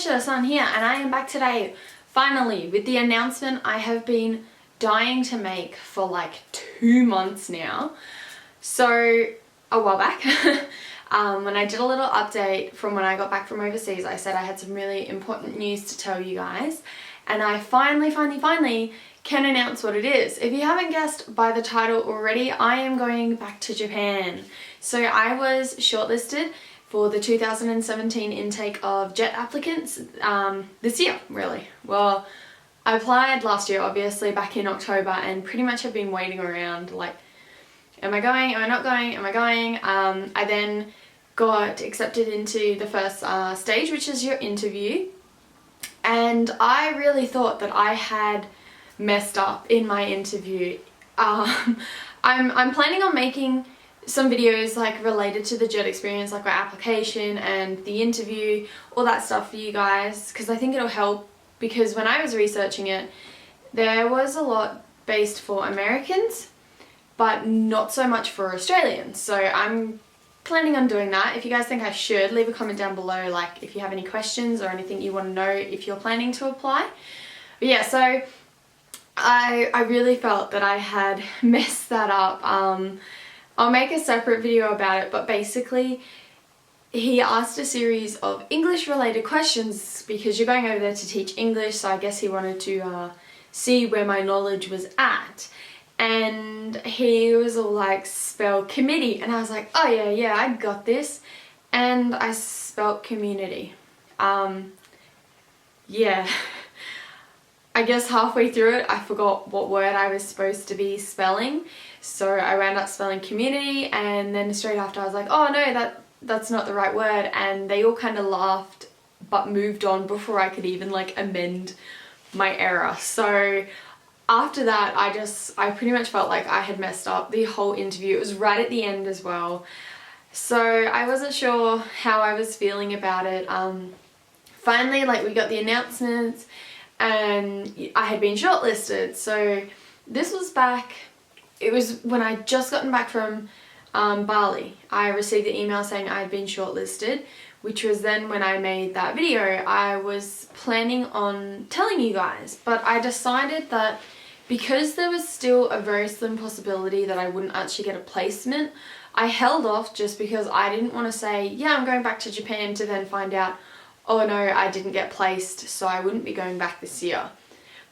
Shirosan here, and I am back today, finally, with the announcement I have been dying to make for like 2 months now. So, a while back, when I did a little update from when I got back from overseas, I said I had some really important news to tell you guys, and I finally can announce what it is. If you haven't guessed by the title already, I am going back to Japan. So I was shortlisted for the 2017 intake of JET applicants this year, really. Well, I applied last year, obviously, back in October, and pretty much have been waiting around, like, am I going, am I not going, am I going? I then got accepted into the first stage, which is your interview, and I really thought that I had messed up in my interview. I'm planning on making some videos like related to the JET experience, like my application and the interview, all that stuff for you guys, because I think it'll help, because when I was researching it, there was a lot based for Americans, but not so much for Australians. So I'm planning on doing that. If you guys think I should, leave a comment down below, like if you have any questions or anything you want to know if you're planning to apply. But yeah, so I really felt that I had messed that up. I'll make a separate video about it, but basically he asked a series of English related questions because you're going over there to teach English, so I guess he wanted to see where my knowledge was at. And he was all like, spell committee, and I was like, oh yeah, I got this. And I spelt community. Yeah. I guess halfway through it I forgot what word I was supposed to be spelling, so I wound up spelling community, and then straight after I was like, oh no, that's not the right word, and they all kind of laughed but moved on before I could even like amend my error. So after that I pretty much felt like I had messed up the whole interview. It was right at the end as well, so I wasn't sure how I was feeling about it. Finally, like, we got the announcements and I had been shortlisted. So this was back, it was when I just gotten back from Bali. I received the email saying I had been shortlisted, which was then when I made that video. I was planning on telling you guys, but I decided that because there was still a very slim possibility that I wouldn't actually get a placement, I held off just because I didn't want to say, yeah, I'm going back to Japan, to then find out, oh no, I didn't get placed, so I wouldn't be going back this year.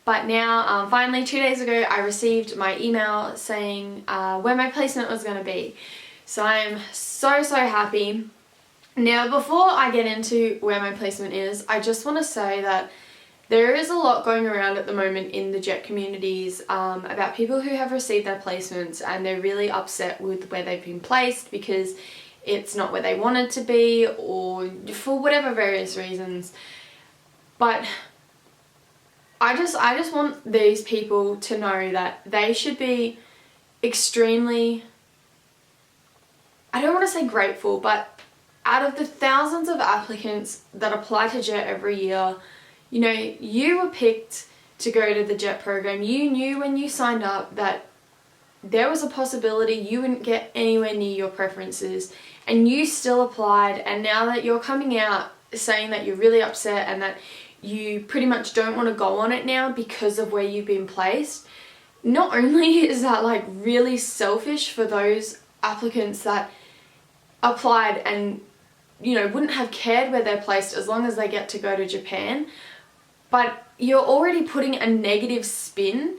But now, finally, 2 days ago, I received my email saying where my placement was going to be. So I'm so happy. Now, before I get into where my placement is, I just want to say that there is a lot going around at the moment in the JET communities about people who have received their placements and they're really upset with where they've been placed because it's not where they wanted to be, or for whatever various reasons. But I just want these people to know that they should be extremely, I don't want to say grateful, but out of the thousands of applicants that apply to JET every year, you know, you were picked to go to the JET program. You knew when you signed up that there was a possibility you wouldn't get anywhere near your preferences, and you still applied. And now that you're coming out saying that you're really upset and that you pretty much don't want to go on it now because of where you've been placed, not only is that like really selfish for those applicants that applied and, you know, wouldn't have cared where they're placed as long as they get to go to Japan, but you're already putting a negative spin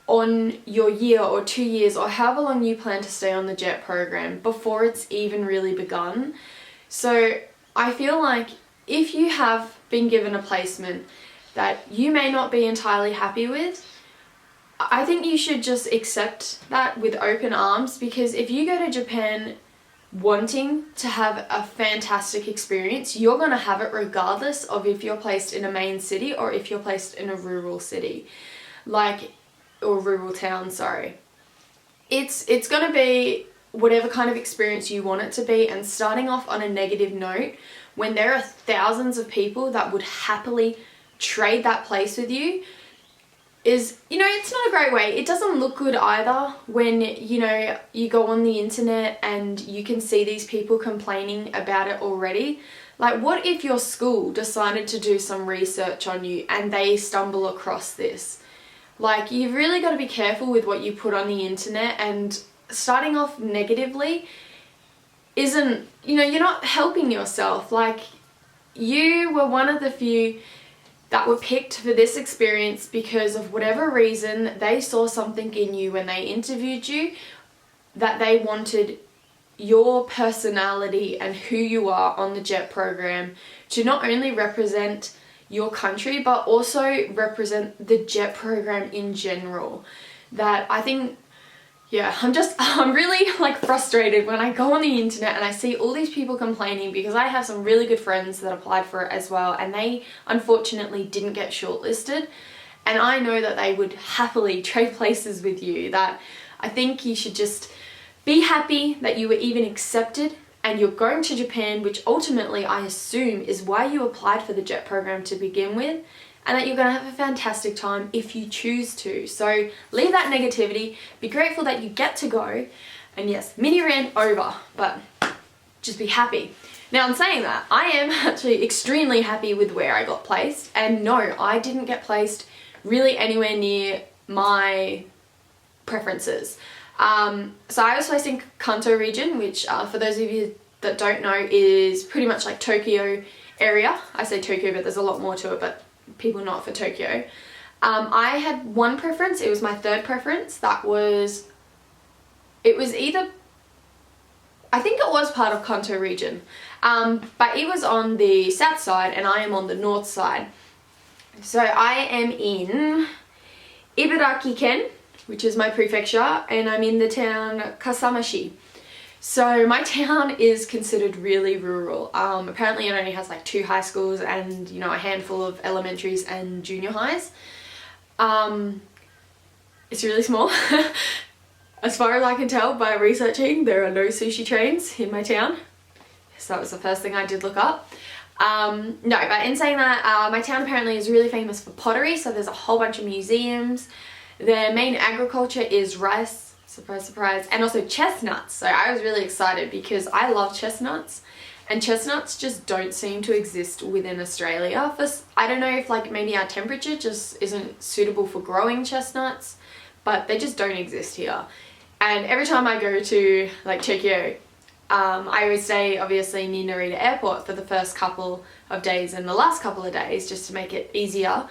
on your year or 2 years or however long you plan to stay on the JET program before it's even really begun. So I feel like if you have been given a placement that you may not be entirely happy with, I think you should just accept that with open arms, because if you go to Japan wanting to have a fantastic experience, you're going to have it regardless of if you're placed in a main city or if you're placed in a rural city, or rural town, sorry. It's going to be whatever kind of experience you want it to be, and starting off on a negative note when there are thousands of people that would happily trade that place with you, is, you know, it's not a great way. It doesn't look good either when, you know, you go on the internet and you can see these people complaining about it already. Like, what if your school decided to do some research on you and they stumble across this? Like, you've really got to be careful with what you put on the internet, and starting off negatively isn't, you know, you're not helping yourself. Like, you were one of the few that were picked for this experience because of whatever reason they saw something in you when they interviewed you, that they wanted your personality and who you are on the JET program to not only represent your country but also represent the JET program in general. That I think, yeah, I'm really like frustrated when I go on the internet and I see all these people complaining, because I have some really good friends that applied for it as well, and they unfortunately didn't get shortlisted, and I know that they would happily trade places with you. That I think you should just be happy that you were even accepted and you're going to Japan, which ultimately I assume is why you applied for the JET program to begin with, and that you're going to have a fantastic time if you choose to. So leave that negativity, be grateful that you get to go, and yes, mini rant over, but just be happy. Now, in saying that, I am actually extremely happy with where I got placed, and no, I didn't get placed really anywhere near my preferences. So I was placed in Kanto Region, which for those of you that don't know is pretty much like Tokyo area. I say Tokyo, but there's a lot more to it, but people know it for Tokyo. I had one preference. It was my third preference. It was either, I think it was part of Kanto Region, but it was on the south side and I am on the north side. So I am in Ibaraki Ken, which is my prefecture, and I'm in the town Kasama. So my town is considered really rural. Apparently it only has like 2 high schools and, you know, a handful of elementaries and junior highs. It's really small. As far as I can tell by researching, there are no sushi trains in my town. So that was the first thing I did look up. No, but in saying that, my town apparently is really famous for pottery, so there's a whole bunch of museums. Their main agriculture is rice, surprise, surprise, and also chestnuts. So I was really excited because I love chestnuts, and chestnuts just don't seem to exist within Australia. I don't know if like maybe our temperature just isn't suitable for growing chestnuts, but they just don't exist here. And every time I go to like Tokyo, I always stay obviously near Narita Airport for the first couple of days and the last couple of days just to make it easier.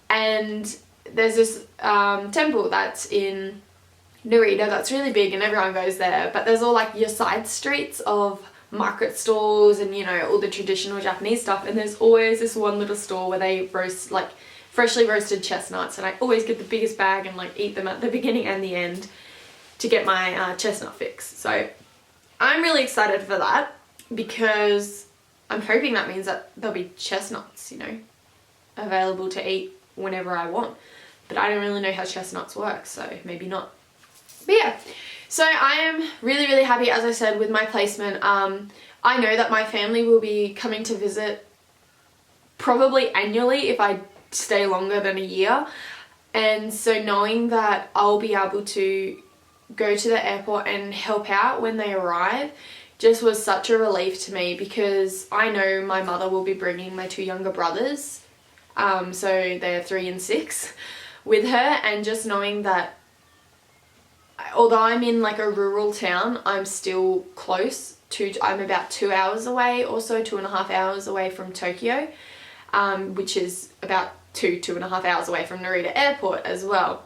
And there's this temple that's in Narita that's really big and everyone goes there, but there's all like your side streets of market stalls and, you know, all the traditional Japanese stuff, and there's always this one little store where they roast like freshly roasted chestnuts, and I always get the biggest bag and like eat them at the beginning and the end to get my chestnut fix. So I'm really excited for that because I'm hoping that means that there'll be chestnuts, you know, available to eat whenever I want. But I don't really know how chestnuts work, so maybe not. But yeah, so I am really, really happy, as I said, with my placement. I know that my family will be coming to visit probably annually if I stay longer than a year. And so knowing that I'll be able to go to the airport and help out when they arrive just was such a relief to me, because I know my mother will be bringing my 2 younger brothers, so they're 3 and 6, with her, and just knowing that although I'm in like a rural town, I'm still close to, I'm about 2 hours away, also 2.5 hours away from Tokyo, which is about 2.5 hours away from Narita Airport as well.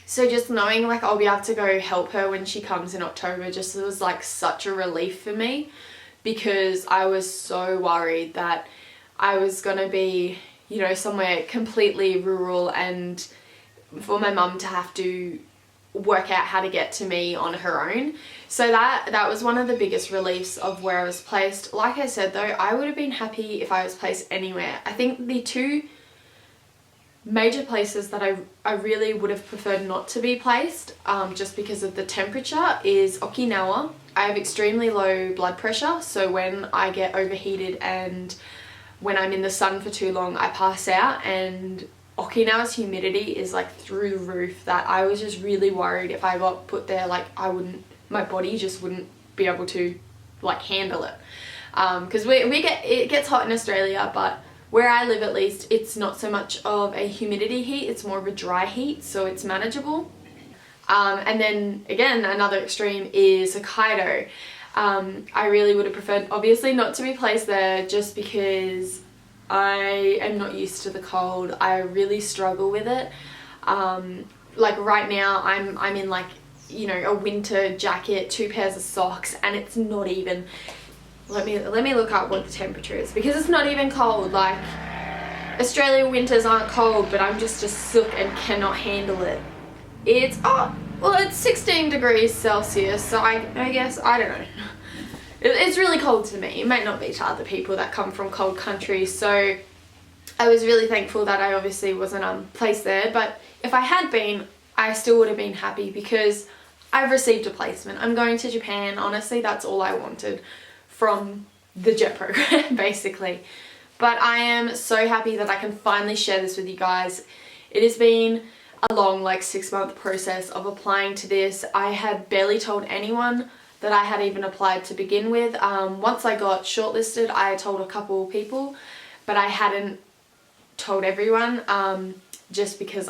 So just knowing like I'll be able to go help her when she comes in October just was like such a relief for me, because I was so worried that I was gonna be, you know, somewhere completely rural and for my mum to have to work out how to get to me on her own. So that was one of the biggest reliefs of where I was placed. Like I said though, I would have been happy if I was placed anywhere. I think the 2 major places that I really would have preferred not to be placed, just because of the temperature, is Okinawa. I have extremely low blood pressure, so when I get overheated and when I'm in the sun for too long I pass out, and Okinawa's humidity is like through the roof, that I was just really worried if I got put there, like my body just wouldn't be able to like handle it. Because it gets hot in Australia, but where I live at least, it's not so much of a humidity heat, it's more of a dry heat, so it's manageable. And then again, another extreme is Hokkaido. I really would have preferred obviously not to be placed there, just because I am not used to the cold. I really struggle with it. Like right now I'm in like, you know, a winter jacket, 2 pairs of socks, and it's not even, let me look up what the temperature is, because it's not even cold. Like Australian winters aren't cold, but I'm just sook and cannot handle it. It's, oh, well, it's 16 degrees Celsius, so I guess, I don't know. It's really cold to me. It might not be to other people that come from cold countries, so I was really thankful that I obviously wasn't placed there. But if I had been, I still would have been happy, because I've received a placement. I'm going to Japan. Honestly, that's all I wanted from the JET program, basically. But I am so happy that I can finally share this with you guys. It has been a long, like 6-month process of applying to this. I had barely told anyone that I had even applied to begin with. Once I got shortlisted, I told a couple people, but I hadn't told everyone, just because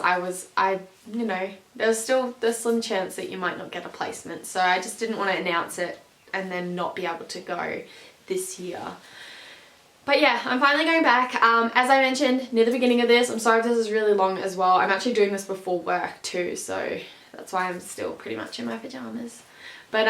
you know, there's some chance that you might not get a placement. So I just didn't want to announce it and then not be able to go this year. But yeah, I'm finally going back. As I mentioned near the beginning of this, I'm sorry if this is really long as well. I'm actually doing this before work too, so that's why I'm still pretty much in my pajamas. But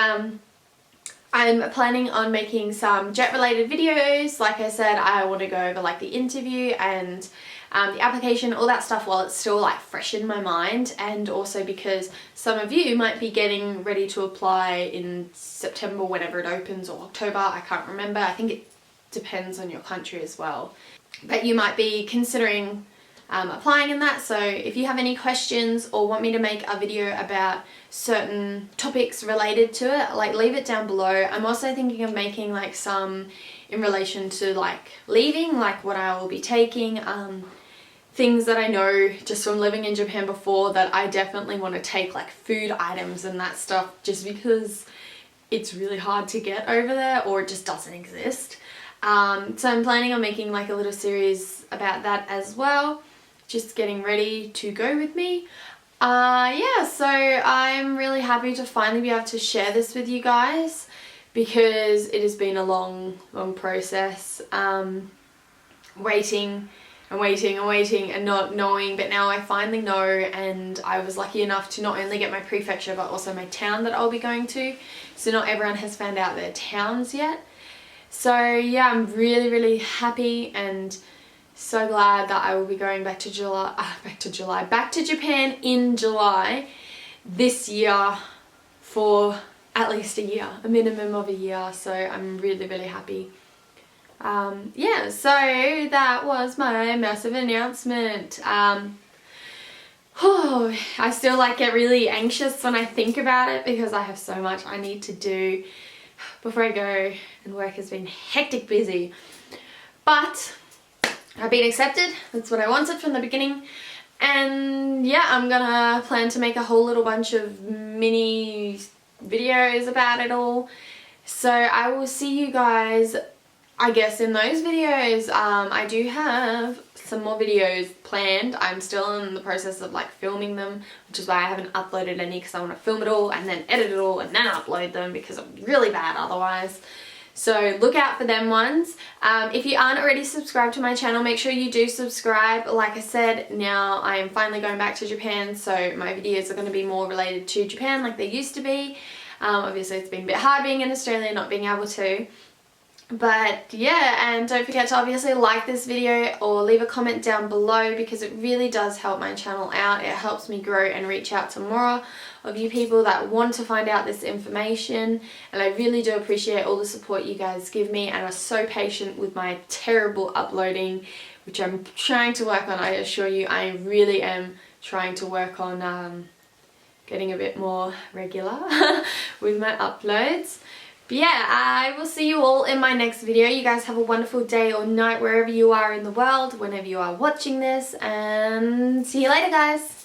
I'm planning on making some JET related videos. Like I said, I want to go over like the interview and the application, all that stuff, while it's still like fresh in my mind. And also because some of you might be getting ready to apply in September, whenever it opens, or October, I can't remember. I think it depends on your country as well. But you might be considering applying in that. So if you have any questions or want me to make a video about certain topics related to it, like leave it down below. I'm also thinking of making like some in relation to like leaving, like what I will be taking, things that I know just from living in Japan before that I definitely want to take, like food items and that stuff, just because it's really hard to get over there, or it just doesn't exist. So I'm planning on making like a little series about that as well, just getting ready to go with me. Yeah, so I'm really happy to finally be able to share this with you guys, because it has been a long process, waiting and not knowing, but now I finally know. And I was lucky enough to not only get my prefecture but also my town that I'll be going to, so not everyone has found out their towns yet. So yeah, I'm really happy and so glad that I will be going back to Japan in July this year, for at least a year, a minimum of a year. So I'm really happy. Yeah, so that was my massive announcement. I still like get really anxious when I think about it, because I have so much I need to do before I go, and work has been hectic busy. But I've been accepted. That's what I wanted from the beginning. And yeah, I'm gonna plan to make a whole little bunch of mini videos about it all. So I will see you guys, I guess, in those videos. I do have some more videos planned. I'm still in the process of like filming them, which is why I haven't uploaded any, because I want to film it all and then edit it all and then upload them, because I'm really bad otherwise. So look out for them ones. If you aren't already subscribed to my channel, make sure you do subscribe. Like I said, now I am finally going back to Japan, so my videos are going to be more related to Japan like they used to be. Obviously it's been a bit hard being in Australia, not being able to. But yeah, and don't forget to obviously like this video or leave a comment down below, because it really does help my channel out. It helps me grow and reach out to more of you people that want to find out this information, and I really do appreciate all the support you guys give me and are so patient with my terrible uploading, which I'm trying to work on. I assure you, I really am trying to work on getting a bit more regular with my uploads. But yeah, I will see you all in my next video. You guys have a wonderful day or night wherever you are in the world, whenever you are watching this, and see you later, guys.